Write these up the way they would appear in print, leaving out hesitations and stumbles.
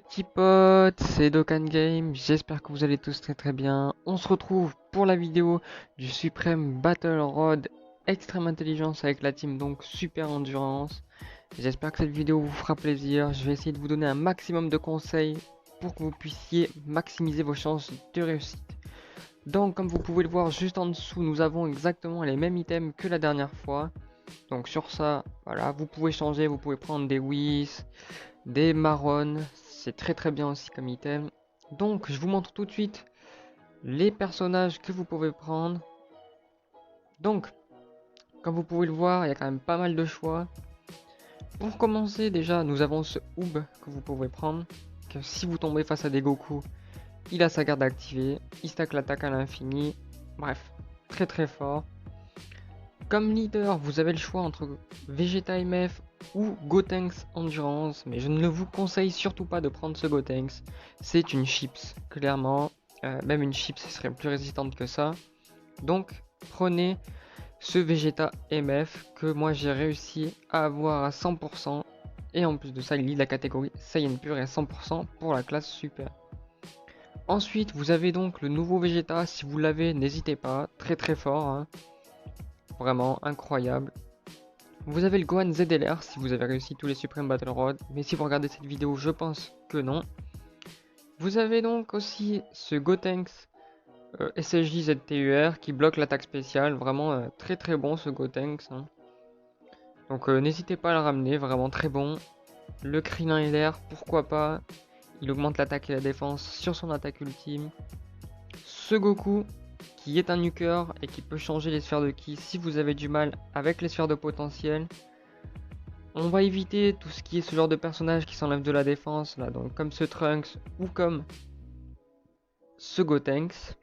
petits potes, c'est Dokkan Game, j'espère que vous allez tous très bien. On se retrouve pour la vidéo du Supreme Battle Road Extrême Intelligence avec la team donc Super Endurance. J'espère que cette vidéo vous fera plaisir, je vais essayer de vous donner un maximum de conseils pour que vous puissiez maximiser vos chances de réussite. Donc comme vous pouvez le voir juste en dessous, nous avons exactement les mêmes items que la dernière fois. Donc sur ça, voilà, vous pouvez changer, vous pouvez prendre des Whis, des marrons, c'est très bien aussi comme item. Donc je vous montre tout de suite les personnages que vous pouvez prendre. Donc comme vous pouvez le voir, il y a quand même pas mal de choix. Pour commencer déjà, nous avons ce Oob que vous pouvez prendre, que si vous tombez face à des Goku, il a sa garde activée, il stack l'attaque à l'infini, bref, très fort. Comme leader, vous avez le choix entre Vegeta MF ou Gotenks Endurance, mais je ne vous conseille surtout pas de prendre ce Gotenks. C'est une chips, clairement. Même une chips serait plus résistante que ça. Donc, prenez ce Vegeta MF que moi j'ai réussi à avoir à 100%. Et en plus de ça, il lit la catégorie Saiyan pur et à 100% pour la classe super. Ensuite, vous avez donc le nouveau Vegeta. Si vous l'avez, n'hésitez pas. Très fort, hein. Vraiment incroyable. Vous avez le Gohan ZLR si vous avez réussi tous les Supreme Battle Road, mais si vous regardez cette vidéo, je pense que non. Vous avez donc aussi ce Gotenks SSJ ZTUR qui bloque l'attaque spéciale, vraiment très bon ce Gotenks, hein. Donc n'hésitez pas à le ramener, vraiment très bon. Le Krillin LR, pourquoi pas, il augmente l'attaque et la défense sur son attaque ultime. Ce Goku qui est un nuker et qui peut changer les sphères de ki si vous avez du mal avec les sphères de potentiel. On va éviter tout ce qui est ce genre de personnage qui s'enlève de la défense, là, donc comme ce Trunks ou comme ce Gotenks.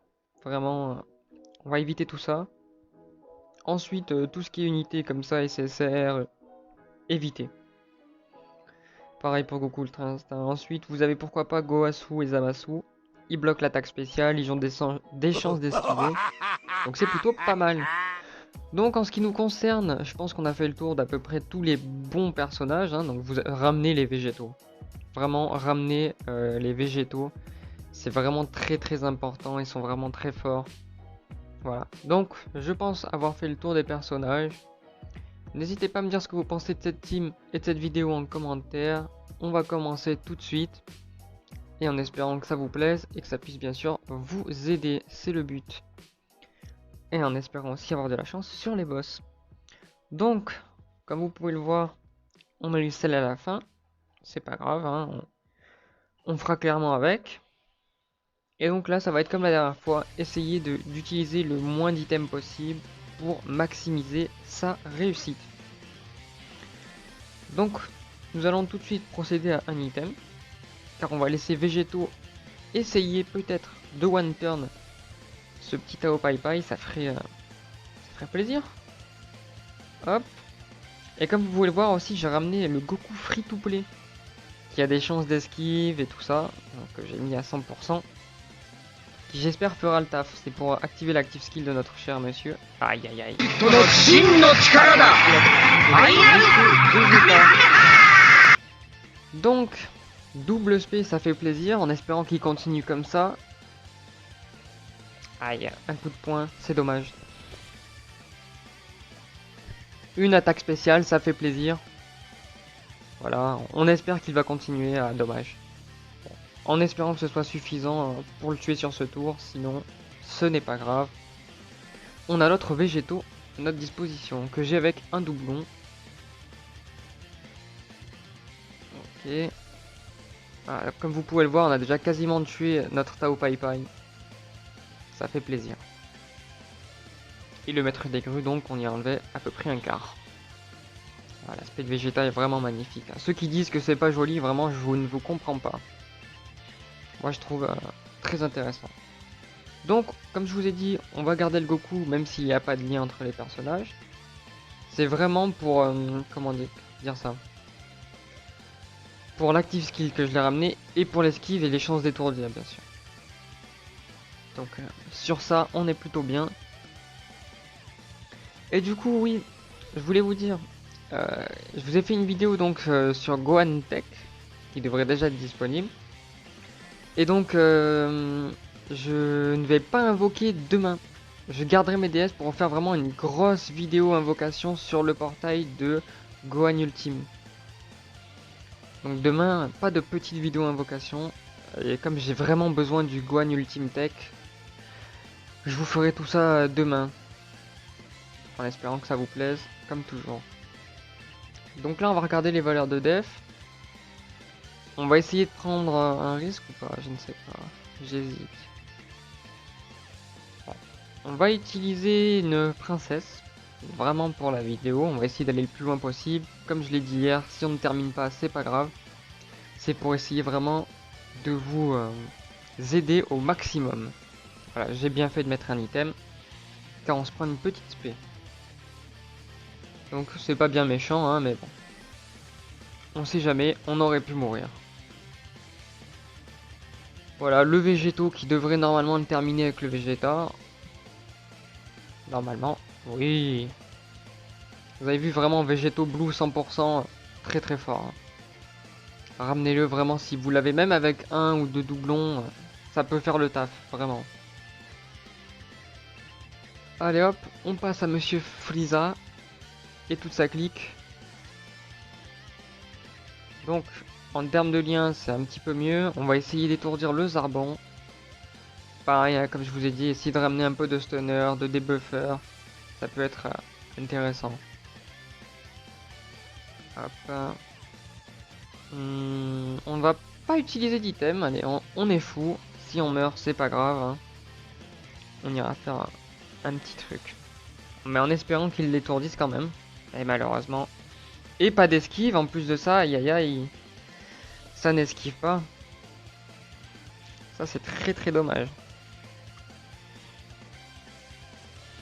Vraiment, on va éviter tout ça. Ensuite, tout ce qui est unité comme ça, SSR, éviter. Pareil pour Goku Ultra Instinct. Ensuite, vous avez pourquoi pas Goasu et Zamasu. Ils bloquent l'attaque spéciale, ils ont des chances d'esquiver. Donc c'est plutôt pas mal. Donc en ce qui nous concerne, je pense qu'on a fait le tour d'à peu près tous les bons personnages, hein. Donc vous ramenez les végétaux. Vraiment ramener les végétaux. C'est vraiment très important, ils sont vraiment très forts. Voilà, donc je pense avoir fait le tour des personnages. N'hésitez pas à me dire ce que vous pensez de cette team et de cette vidéo en commentaire. On va commencer tout de suite. Et en espérant que ça vous plaise et que ça puisse bien sûr vous aider, c'est le but. Et en espérant aussi avoir de la chance sur les boss. Donc, comme vous pouvez le voir, on a eu celle à la fin. C'est pas grave, hein, on fera clairement avec. Et donc là, ça va être comme la dernière fois, essayer d'utiliser le moins d'items possible pour maximiser sa réussite. Donc, nous allons tout de suite procéder à un item, car on va laisser Végétaux essayer peut-être de one turn ce petit Tao Pai Pai, ça ferait plaisir. Hop. Et comme vous pouvez le voir aussi, j'ai ramené le Goku Free to Play, qui a des chances d'esquive et tout ça, donc j'ai mis à 100%. Qui j'espère fera le taf, c'est pour activer l'active skill de notre cher monsieur. Aïe. Donc, double spé, ça fait plaisir, en espérant qu'il continue comme ça. Aïe, un coup de poing, c'est dommage. Une attaque spéciale, ça fait plaisir. Voilà, on espère qu'il va continuer, dommage. En espérant que ce soit suffisant pour le tuer sur ce tour, sinon ce n'est pas grave. On a l'autre végétaux à notre disposition, que j'ai avec un doublon. Ok. Voilà, comme vous pouvez le voir, on a déjà quasiment tué notre Tao Pai Pai. Ça fait plaisir. Et le maître des grues, donc, on y a enlevé à peu près un quart. Voilà, l'aspect de Vegeta est vraiment magnifique. Ceux qui disent que c'est pas joli, vraiment, je ne vous comprends pas. Moi, je trouve très intéressant. Donc, comme je vous ai dit, on va garder le Goku, même s'il n'y a pas de lien entre les personnages. C'est vraiment pour, comment dire ça, pour l'active skill que je l'ai ramené, et pour l'esquive et les chances d'étourdir, bien sûr. Donc, sur ça, on est plutôt bien. Et du coup, oui, je voulais vous dire, je vous ai fait une vidéo donc sur Gohan Tech, qui devrait déjà être disponible. Et donc, je ne vais pas invoquer demain. Je garderai mes DS pour en faire vraiment une grosse vidéo invocation sur le portail de Gohan Ultime. Donc demain, pas de petite vidéo invocation. Et comme j'ai vraiment besoin du Gohan Ultime Tech, je vous ferai tout ça demain. En espérant que ça vous plaise, comme toujours. Donc là, on va regarder les valeurs de def. On va essayer de prendre un risque ou pas, je ne sais pas. J'hésite. Bon. On va utiliser une princesse. Vraiment pour la vidéo, on va essayer d'aller le plus loin possible. Comme je l'ai dit hier, si on ne termine pas, c'est pas grave. C'est pour essayer vraiment de vous aider au maximum. Voilà, j'ai bien fait de mettre un item, car on se prend une petite spé. Donc c'est pas bien méchant, hein, mais bon. On sait jamais, on aurait pu mourir. Voilà, le végétaux qui devrait normalement terminer avec le végéta. Normalement, oui. Vous avez vu vraiment végétaux blue 100%, très très fort. Ramenez-le vraiment si vous l'avez, même avec un ou deux doublons, ça peut faire le taf, vraiment. Allez hop, on passe à Monsieur Frieza et toute sa clique. Donc, en termes de lien, c'est un petit peu mieux. On va essayer d'étourdir le Zarbon. Pareil, hein, comme je vous ai dit, essayer de ramener un peu de stunner, de debuffer. Ça peut être intéressant. Hop. On va pas utiliser d'item. Allez, on est fou. Si on meurt, c'est pas grave. Hein. On ira faire un petit truc. Mais en espérant qu'ils l'étourdissent quand même. Et malheureusement. Et pas d'esquive, en plus de ça, aïe aïe aïe. Ça n'esquive pas. Ça c'est très très dommage.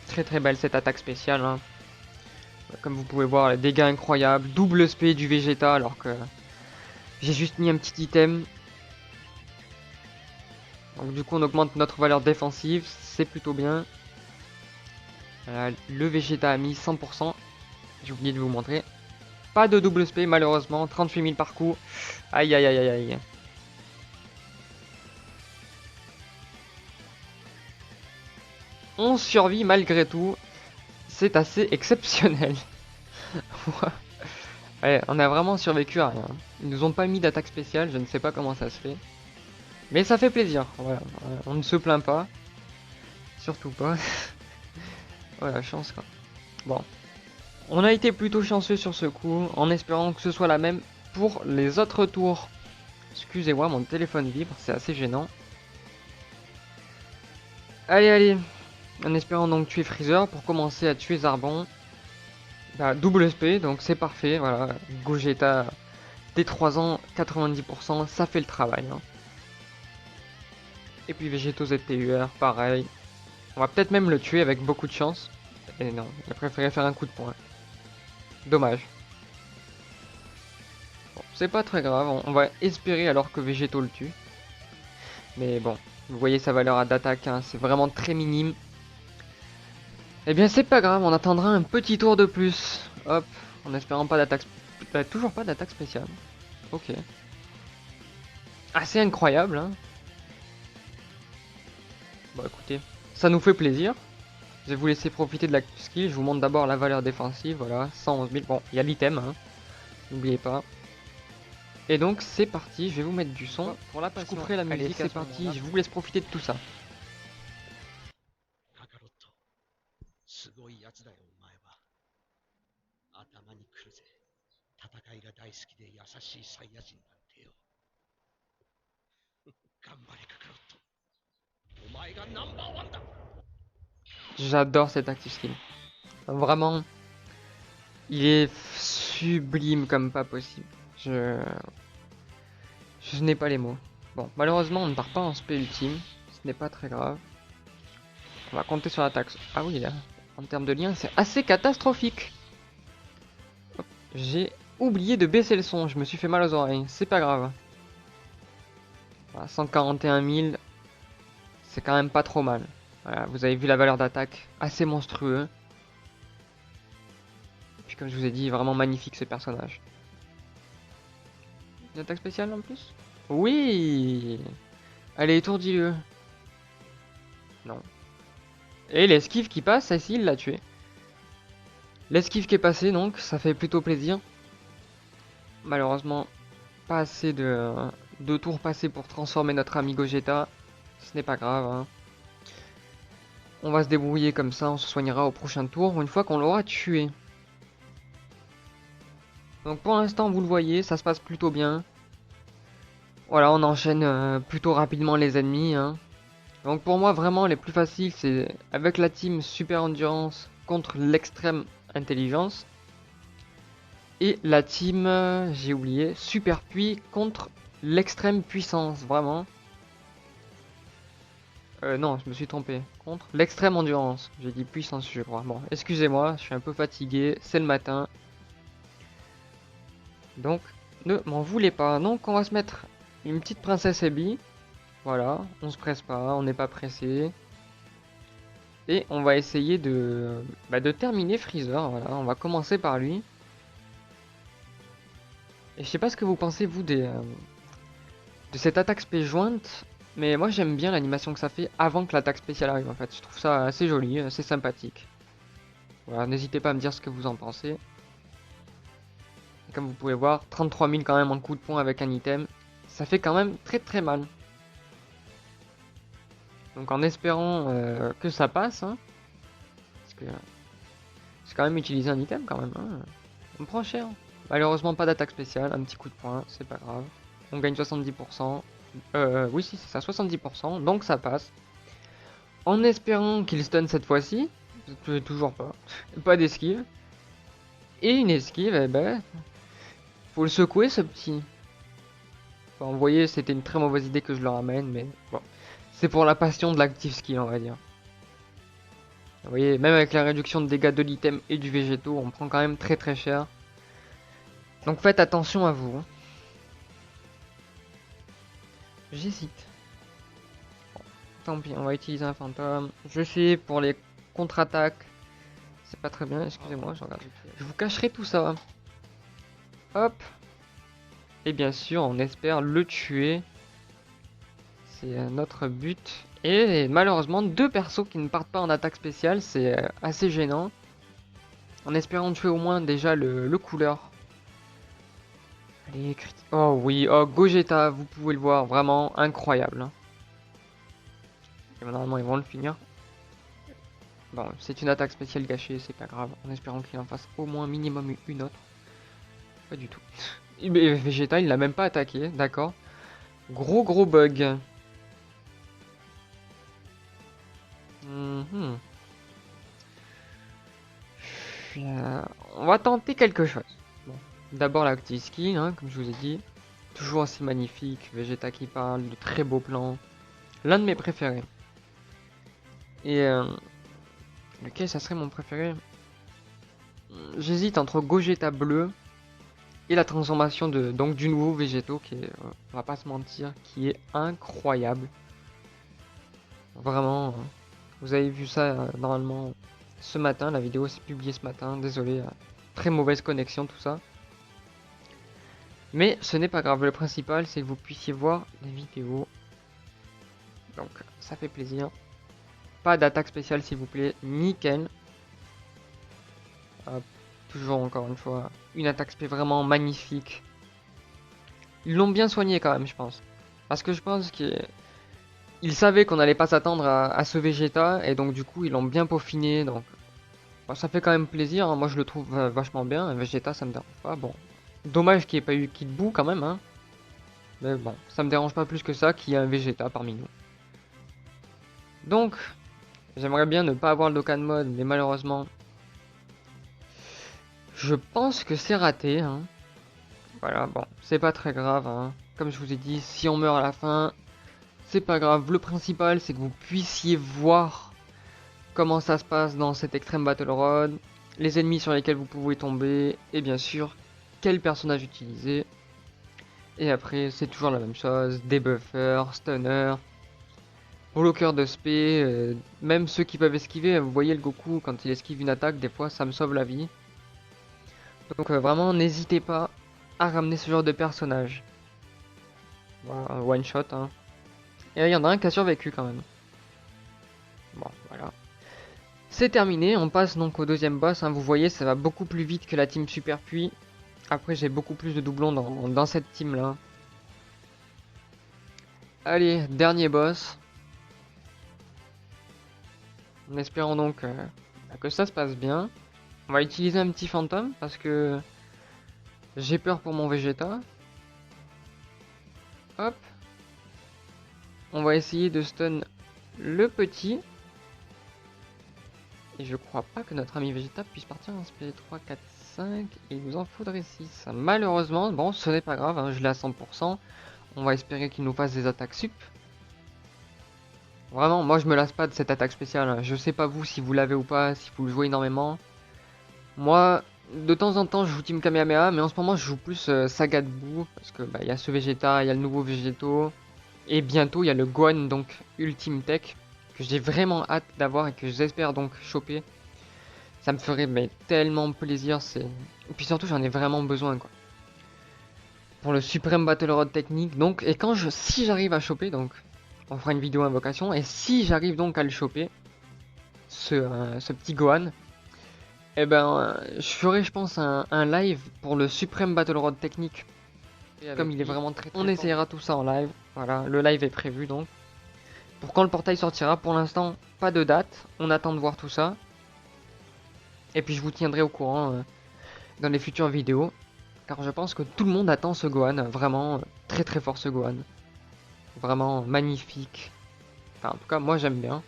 Très très belle cette attaque spéciale. Hein. Comme vous pouvez voir, les dégâts incroyables. Double spé du Vegeta alors que j'ai juste mis un petit item. Donc du coup on augmente notre valeur défensive. C'est plutôt bien. Le Vegeta a mis 100%. J'ai oublié de vous montrer. Pas de double spé malheureusement. 38 000 par coup. Aïe aïe aïe aïe aïe. On survit malgré tout. C'est assez exceptionnel. Ouais, on a vraiment survécu à rien. Ils nous ont pas mis d'attaque spéciale, je ne sais pas comment ça se fait. Mais ça fait plaisir, voilà. On ne se plaint pas. Surtout pas. Voilà, chance quoi. Bon. On a été plutôt chanceux sur ce coup, en espérant que ce soit la même pour les autres tours. Excusez-moi, mon téléphone vibre, c'est assez gênant. Allez, allez. En espérant donc tuer Freezer pour commencer à tuer Zarbon. Bah, double SP, donc c'est parfait, voilà. Gogeta dès 3 ans, 90%, ça fait le travail. Hein. Et puis Végéto ZTUR, pareil. On va peut-être même le tuer avec beaucoup de chance. Et non, il a préféré faire un coup de poing. Dommage. Bon, c'est pas très grave, on va espérer alors que Végéto le tue. Mais bon, vous voyez sa valeur d'attaque, hein, c'est vraiment très minime. Eh bien c'est pas grave, on attendra un petit tour de plus. Hop, en espérant pas d'attaque... toujours pas d'attaque spéciale. Ok. Assez incroyable, hein. Bon écoutez, ça nous fait plaisir. Je vais vous laisser profiter de la skill. Je vous montre d'abord la valeur défensive. Voilà, 111 000. Bon, il y a l'item, hein. N'oubliez pas. Et donc, c'est parti. Je vais vous mettre du son. Pour la passion. Je couperai la musique. C'est parti. Je vous laisse profiter de tout ça. J'adore cet active skill. Vraiment, il est sublime comme pas possible. Je n'ai pas les mots. Bon, malheureusement, on ne part pas en spé ultime. Ce n'est pas très grave. On va compter sur l'attaque. Ah oui, là, en termes de lien, c'est assez catastrophique. J'ai oublié de baisser le son. Je me suis fait mal aux oreilles. C'est pas grave. Voilà, 141 000. C'est quand même pas trop mal. Voilà, vous avez vu la valeur d'attaque. Assez monstrueux. Et puis comme je vous ai dit, vraiment magnifique ce personnage. Une attaque spéciale en plus? Oui! Allez, étourdis-le. Non. Et l'esquive qui passe, celle-ci, il l'a tué. L'esquive qui est passée, donc, ça fait plutôt plaisir. Malheureusement, pas assez de tours passés pour transformer notre ami Gogeta. Ce n'est pas grave, hein. On va se débrouiller comme ça, on se soignera au prochain tour, une fois qu'on l'aura tué. Donc pour l'instant, vous le voyez, ça se passe plutôt bien. Voilà, on enchaîne plutôt rapidement les ennemis, hein. Donc pour moi, vraiment, les plus faciles, c'est avec la team Super Endurance contre l'extrême intelligence. Et la team, j'ai oublié, Super Puits contre l'extrême puissance, vraiment. Non, je me suis trompé. Contre l'extrême endurance. J'ai dit puissance, je crois. Bon, excusez-moi, je suis un peu fatigué, c'est le matin. Donc, ne m'en voulez pas. Donc, on va se mettre une petite princesse Abby. Voilà, on se presse pas, on n'est pas pressé. Et on va essayer de terminer Freezer. Voilà, on va commencer par lui. Et je sais pas ce que vous pensez, vous, de cette attaque spé jointe. Mais moi, j'aime bien l'animation que ça fait avant que l'attaque spéciale arrive, en fait. Je trouve ça assez joli, assez sympathique. Voilà, n'hésitez pas à me dire ce que vous en pensez. Et comme vous pouvez voir, 33 000 quand même en coup de poing avec un item. Ça fait quand même très très mal. Donc en espérant que ça passe, hein, parce que c'est quand même utiliser un item quand même, hein. On prend cher. Malheureusement pas d'attaque spéciale, un petit coup de poing, c'est pas grave. On gagne 70%. Oui si c'est ça, 70%, donc ça passe. En espérant qu'il stun cette fois-ci, toujours pas. Pas d'esquive. Et une esquive, eh ben, faut le secouer ce petit. Enfin, vous voyez, c'était une très mauvaise idée que je le ramène, mais bon. C'est pour la passion de l'active skill, on va dire. Vous voyez, même avec la réduction de dégâts de l'item et du végétaux, on prend quand même très très cher. Donc faites attention à vous, hein. J'hésite. Bon, tant pis, on va utiliser un fantôme. Je sais, pour les contre-attaques, c'est pas très bien, excusez-moi, je regarde. Je vous cacherai tout ça. Hop. Et bien sûr, on espère le tuer. C'est notre but. Et malheureusement, deux persos qui ne partent pas en attaque spéciale, c'est assez gênant. En espérant tuer au moins déjà le couleur. Allez, oh oui, oh Gogeta, vous pouvez le voir, vraiment incroyable, hein. Et normalement, ils vont le finir. Bon, c'est une attaque spéciale gâchée, c'est pas grave. En espérant qu'il en fasse au moins minimum une autre. Pas du tout. Mais Vegeta, il l'a même pas attaqué, d'accord. Gros bug. Mhm. On va tenter quelque chose. Bon. D'abord l'active skill, hein, comme je vous ai dit. Toujours assez magnifique. Vegeta qui parle, de très beaux plans. L'un de mes préférés. Et lequel ça serait mon préféré? J'hésite entre Gogeta bleu et la transformation donc du nouveau Végétaux qui est, on va pas se mentir, qui est incroyable. Vraiment, vous avez vu ça normalement ce matin, la vidéo s'est publiée ce matin, désolé, très mauvaise connexion tout ça. Mais ce n'est pas grave, le principal c'est que vous puissiez voir les vidéos. Donc ça fait plaisir. Pas d'attaque spéciale s'il vous plaît, nickel. Hop, toujours encore une fois, une attaque spé vraiment magnifique. Ils l'ont bien soigné quand même je pense. Parce que je pense qu'ils savaient qu'on n'allait pas s'attendre à ce Vegeta et donc du coup ils l'ont bien peaufiné. Donc bah, ça fait quand même plaisir, hein. Moi je le trouve vachement bien. Un Vegeta ça me dérange pas. Bon, dommage qu'il n'y ait pas eu Kid Buu quand même, hein. Mais bon, ça me dérange pas plus que ça qu'il y ait un Vegeta parmi nous. Donc, j'aimerais bien ne pas avoir le Dokkan Mode, mais malheureusement, je pense que c'est raté, hein. Voilà, bon, c'est pas très grave, hein. Comme je vous ai dit, si on meurt à la fin, c'est pas grave. Le principal, c'est que vous puissiez voir comment ça se passe dans cet Extreme Battle Road, les ennemis sur lesquels vous pouvez tomber, et bien sûr, quel personnage utiliser. Et après, c'est toujours la même chose, des buffers, stunners, bloqueurs de spé, même ceux qui peuvent esquiver. Vous voyez le Goku, quand il esquive une attaque, des fois ça me sauve la vie. Donc vraiment, n'hésitez pas à ramener ce genre de personnage. Voilà, one shot, hein. Et il y en a un qui a survécu quand même. Bon, voilà. C'est terminé, on passe donc au deuxième boss, hein. Vous voyez, ça va beaucoup plus vite que la team Super Puits. Après, j'ai beaucoup plus de doublons dans cette team-là. Allez, dernier boss. En espérant donc que ça se passe bien. On va utiliser un petit fantôme parce que j'ai peur pour mon Vegeta. Hop. On va essayer de stun le petit. Et je crois pas que notre ami Vegeta puisse partir en SP 3, 4, 5. Il nous en faudrait 6. Malheureusement, bon, ce n'est pas grave, hein, je l'ai à 100%. On va espérer qu'il nous fasse des attaques sup. Vraiment, moi je me lasse pas de cette attaque spéciale, hein. Je sais pas vous si vous l'avez ou pas, si vous le jouez énormément. Moi, de temps en temps, je joue Team Kamehameha, mais en ce moment, je joue plus Saga de Boo, parce que bah, y a ce Vegeta, il y a le nouveau Végéto, et bientôt, il y a le Gohan, donc Ultime Tech, que j'ai vraiment hâte d'avoir et que j'espère donc choper. Ça me ferait mais, tellement plaisir, c'est... Et puis surtout, j'en ai vraiment besoin, quoi. Pour le Supreme Battle Rod technique, donc, et si j'arrive à choper, donc, on fera une vidéo invocation, et si j'arrive donc à le choper, ce petit Gohan, eh ben, je ferai, je pense, un live pour le Supreme Battle Rod technique. Comme il est vraiment très on essayera tout ça en live. Voilà, le live est prévu donc. Pour quand le portail sortira, pour l'instant, pas de date. On attend de voir tout ça. Et puis je vous tiendrai au courant dans les futures vidéos. Car je pense que tout le monde attend ce Gohan. Vraiment, très très fort ce Gohan. Vraiment magnifique. Enfin, en tout cas, moi j'aime bien.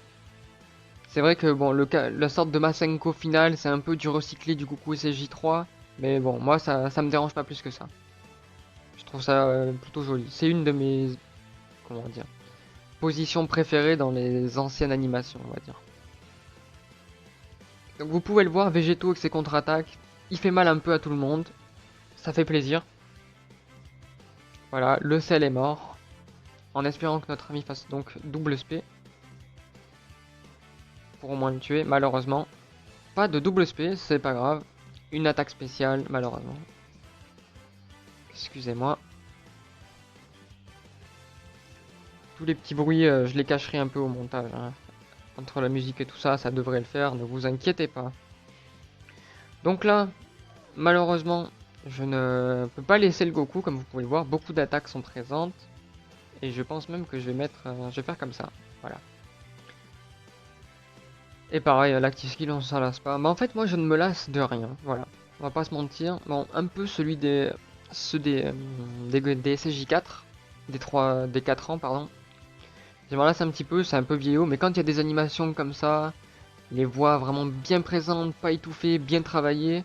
C'est vrai que bon, la sorte de Masenko final, c'est un peu du recyclé du Goku SSJ3. Mais bon, moi ça me dérange pas plus que ça. Je trouve ça plutôt joli. C'est une de mes, comment dire, positions préférées dans les anciennes animations, on va dire. Donc vous pouvez le voir, Végéto avec ses contre-attaques, il fait mal un peu à tout le monde. Ça fait plaisir. Voilà, le sel est mort. En espérant que notre ami fasse donc double SP. Pour au moins le tuer, malheureusement. Pas de double SP, c'est pas grave. Une attaque spéciale, malheureusement. Excusez-moi. Tous les petits bruits, je les cacherai un peu au montage, hein. Entre la musique et tout ça, ça devrait le faire, ne vous inquiétez pas. Donc là, malheureusement, je ne peux pas laisser le Goku, comme vous pouvez le voir, beaucoup d'attaques sont présentes. Et je pense même que je vais faire comme ça, voilà. Et pareil, l'active skill, on s'en lasse pas. Mais en fait, moi, je ne me lasse de rien, voilà. On va pas se mentir. Bon, un peu celui des SSJ4, des 4 ans, pardon. Je me lasse un petit peu, c'est un peu vieillot, mais quand il y a des animations comme ça, les voix vraiment bien présentes, pas étouffées, bien travaillées,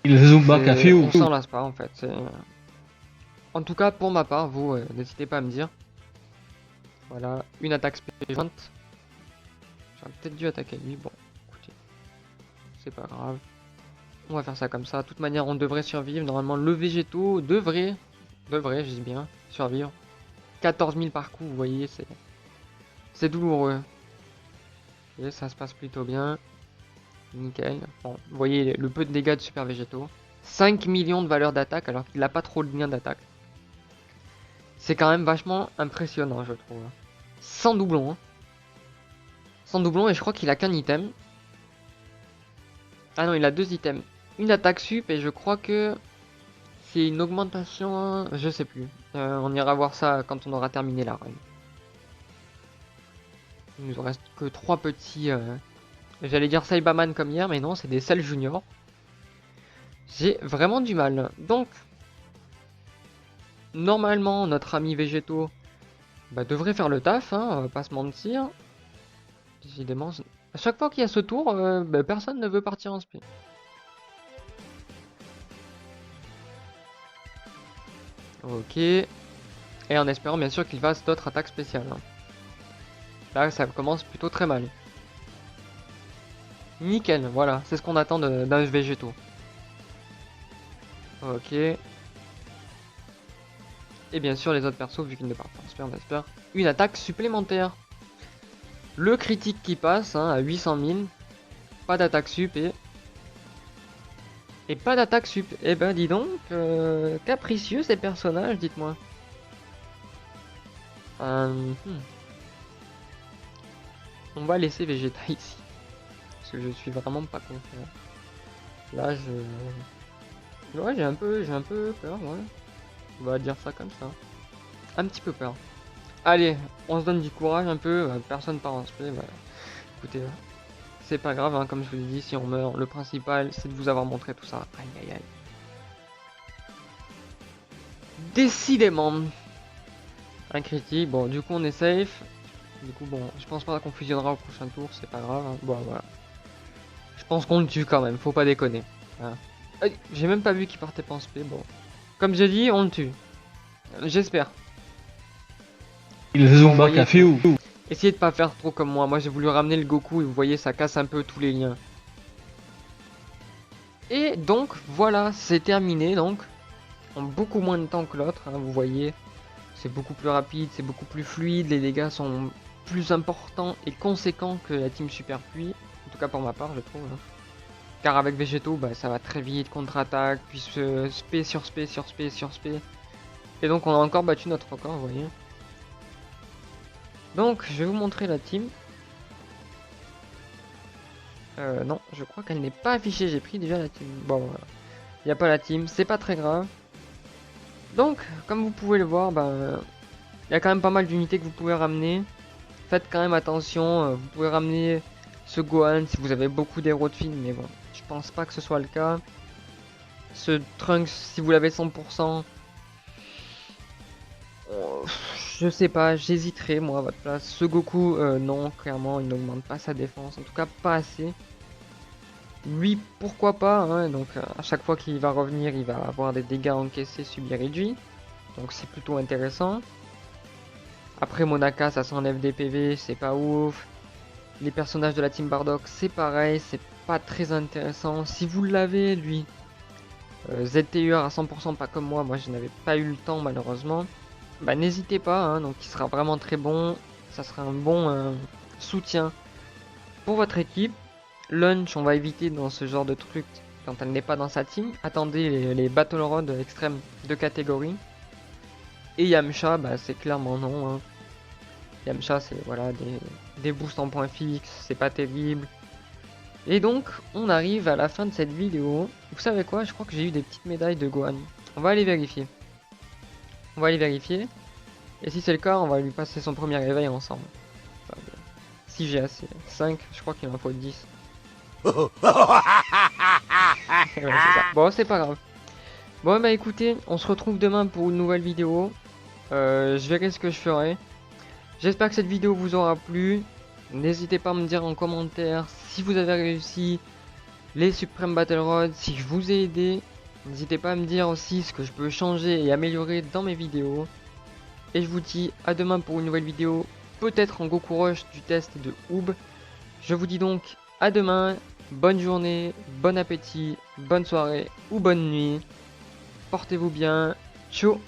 on s'en lasse pas en fait. En tout cas, pour ma part, vous n'hésitez pas à me dire. Voilà, une attaque spéciante. J'aurais peut-être dû attaquer lui. Bon, écoutez, c'est pas grave. On va faire ça comme ça. De toute manière, on devrait survivre. Normalement, le végétaux devrait, je dis bien, survivre. 14 000 par coup, vous voyez, c'est douloureux. Et ça se passe plutôt bien. Nickel. Bon, vous voyez le peu de dégâts de super végétaux. 5 millions de valeur d'attaque alors qu'il n'a pas trop de liens d'attaque. C'est quand même vachement impressionnant, je trouve. Sans doublon. Hein. Sans doublon, et je crois qu'il a qu'un item. Ah non, il a 2 items. Une attaque sup, et je crois que c'est une augmentation. Je sais plus. On ira voir ça quand on aura terminé la run. Il nous reste que 3 petits. J'allais dire Saibaman comme hier, mais non, c'est des Cell Junior. J'ai vraiment du mal. Donc, normalement, notre ami Végéto devrait faire le taf, hein, on va pas se mentir. Décidément, à chaque fois qu'il y a ce tour, personne ne veut partir en SP. Ok. Et en espérant bien sûr qu'il fasse d'autres attaques spéciales. Hein. Là, ça commence plutôt très mal. Nickel, voilà, c'est ce qu'on attend d'un Végéto. Ok. Et bien sûr, les autres persos, vu qu'ils ne partent pas en SP, on espère une attaque supplémentaire. Le critique qui passe hein, à 800 000. Pas d'attaque sup et pas d'attaque sup. Eh ben dis donc, capricieux ces personnages, dites-moi. On va laisser Vegeta ici. Parce que je suis vraiment pas confiant. Là, ouais, j'ai un peu peur, ouais. On va dire ça comme ça. Un petit peu peur. Allez, on se donne du courage un peu. Personne part en spray. Bah, écoutez, c'est pas grave, hein, comme je vous l'ai dit, si on meurt, le principal, c'est de vous avoir montré tout ça. Aïe, aïe, aïe. Décidément. Un critique. Bon, du coup, on est safe. Du coup, bon, je pense pas qu'on fusionnera au prochain tour. C'est pas grave. Hein. Bon, voilà. Je pense qu'on le tue quand même. Faut pas déconner. Hein. J'ai même pas vu qu'il partait pas en spray. Bon. Comme j'ai dit, on le tue. J'espère. Il Zumba Café ou Essayez de pas faire trop comme moi. Moi j'ai voulu ramener le Goku et vous voyez ça casse un peu tous les liens. Et donc voilà, c'est terminé donc. En beaucoup moins de temps que l'autre, hein, vous voyez. C'est beaucoup plus rapide, c'est beaucoup plus fluide. Les dégâts sont plus importants et conséquents que la team Super Puits. En tout cas pour ma part je trouve. Hein. Car avec Végétaux, bah, ça va très vite, contre-attaque, puis spé sur spé sur spé sur spé. Et donc on a encore battu notre record, vous voyez. Donc, je vais vous montrer la team. Non, je crois qu'elle n'est pas affichée. J'ai pris déjà la team. Bon, voilà. Il n'y a pas la team. C'est pas très grave. Donc, comme vous pouvez le voir, ben, il y a quand même pas mal d'unités que vous pouvez ramener. Faites quand même attention. Vous pouvez ramener ce Gohan si vous avez beaucoup d'héros de film. Mais bon, je pense pas que ce soit le cas. Ce Trunks, si vous l'avez 100%. Je sais pas, j'hésiterai moi à votre place. Ce Goku, non, clairement, il n'augmente pas sa défense, en tout cas pas assez. Lui, pourquoi pas, hein, donc à chaque fois qu'il va revenir, il va avoir des dégâts encaissés subis réduits. Donc c'est plutôt intéressant. Après Monaka, ça s'enlève des PV, c'est pas ouf. Les personnages de la team Bardock, c'est pareil, c'est pas très intéressant. Si vous l'avez, lui, ZTUR à 100%, pas comme moi je n'avais pas eu le temps malheureusement. Bah n'hésitez pas, hein, donc il sera vraiment très bon. Ça sera un bon soutien pour votre équipe. Lunch, on va éviter dans ce genre de truc quand elle n'est pas dans sa team. Attendez les Battle Rod extrêmes de catégorie. Et Yamcha, bah c'est clairement non. Hein. Yamcha, c'est voilà des boosts en points fixes, c'est pas terrible. Et donc, on arrive à la fin de cette vidéo. Vous savez quoi? Je crois que j'ai eu des petites médailles de Gohan. On va aller vérifier. On va aller vérifier. Et si c'est le cas, on va lui passer son premier réveil ensemble. Enfin, si j'ai assez. 5, je crois qu'il en faut 10. Ouais, c'est ça. Bon, c'est pas grave. Bon, bah écoutez, on se retrouve demain pour une nouvelle vidéo. Je verrai ce que je ferai. J'espère que cette vidéo vous aura plu. N'hésitez pas à me dire en commentaire si vous avez réussi les Supreme Battle Rods, si je vous ai aidé. N'hésitez pas à me dire aussi ce que je peux changer et améliorer dans mes vidéos. Et je vous dis à demain pour une nouvelle vidéo, peut-être en Goku Rush du test de Oob. Je vous dis donc à demain, bonne journée, bon appétit, bonne soirée ou bonne nuit. Portez-vous bien, ciao.